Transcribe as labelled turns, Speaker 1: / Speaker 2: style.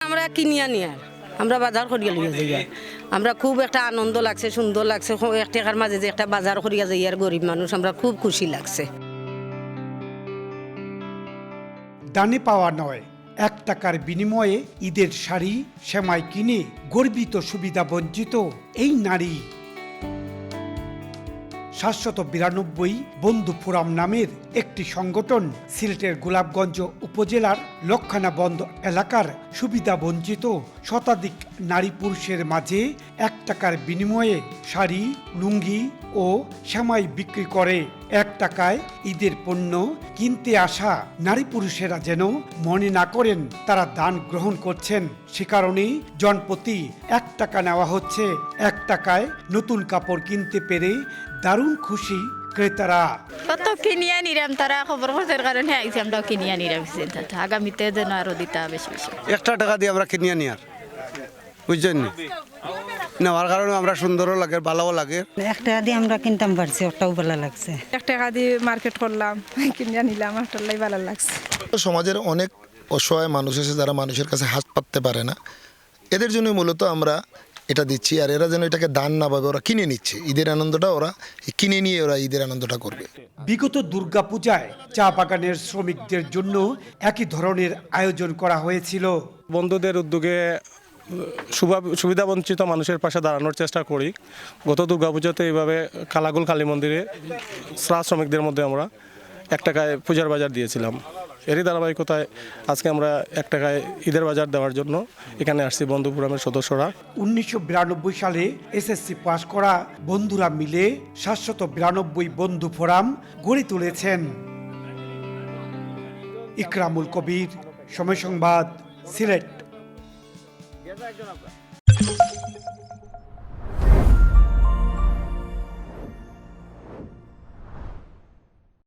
Speaker 1: আমরা কিনি আনি আর আমরা বাজার করিয়া লইয়া যাই আমরা খুব একটা আনন্দ লাগছে সুন্দর লাগছে এক টাকার মাঝে যে একটা বাজার করিয়া যাই আর গরিব মানুষ আমরা খুব খুশি লাগছে
Speaker 2: দানে পাওয়া নয় 1 টাকার বিনিময়ে ঈদের শাড়ি সেমাই কিনে গর্বিত সুবিধা বঞ্চিত এই নারী 792 বন্ধু ফোরাম নামের একটি সংগঠন সিলেটের গোলাপগঞ্জ উপজেলার লক্ষানা বন্ধ এলাকার সুবিধা বঞ্চিত শতাধিক নারী পুরুষের মাঝে 1 টাকার বিনিময়ে শাড়ি লুঙ্গি ও সেমাই বিক্রি করে 1 টাকায় ঈদের পণ্য কিনতে আসা নারী পুরুষেরা যেন মনে না করেন তারা দান গ্রহণ করছেন সে কারণেই জনপ্রতি 1 টাকা নেওয়া হচ্ছে 1 টাকায় নতুন কাপড় কিনতে পেরে দারুণ খুশি ক্রেতারা
Speaker 3: কত কিনিয়া নিরাম তারা খবর করতে কারণে আইছি আমরা কিনিয়া নিরাম আগামীতে যেন আরো দিতে বেশি বেশি
Speaker 4: 1 টাকা দিয়ে আমরা কিনিয়া নি আর বুঝছেন নেওয়ার কারণে আমরা সুন্দরও লাগে ভালোও লাগে
Speaker 5: 1 টাকা দিয়ে আমরা কিনতাম পারছি ওটাও ভালো লাগছে
Speaker 6: 1 টাকা দিয়ে মার্কেট করলাম কিনে নিলাম ওটাই ভালো লাগছে
Speaker 7: সমাজের অনেক অসহায় মানুষ আছে যারা মানুষের কাছে হাত পাততে পারে না এদের জন্য মূলত আমরা এটা দিচ্ছি আর এরা যেন এটাকে দান না পাবে ওরা কিনে নিচ্ছে ঈদের আনন্দটা ওরা কিনে নিয়ে ওরা ঈদের আনন্দটা করবে
Speaker 2: বিগত দুর্গাপূজায় চা বাগানের শ্রমিকদের জন্য একই ধরনের আয়োজন করা হয়েছিল
Speaker 8: বন্ধুদের উদ্যোগে সুবিধাবঞ্চিত মানুষের পাশে দাঁড়ানোর চেষ্টা করি গত দুর্গাপূজাতে এইভাবে কালাগুল কালী মন্দিরে শ্রমিকদের মধ্যে আমরা 1 টাকায় পূজার বাজার দিয়েছিলাম এরই ধারাবাহিকতায় আজকে আমরা 1 টাকায় ঈদের বাজার দেওয়ার জন্য এখানে আসছি বন্ধু ফোরামের সদস্যরা
Speaker 2: 1992 সালে এসএসসি পাস করা বন্ধুরা মিলে 792 বন্ধু ফোরাম গড়ে তুলেছেন ইকরামুল কবির সময় সংবাদ সিলেট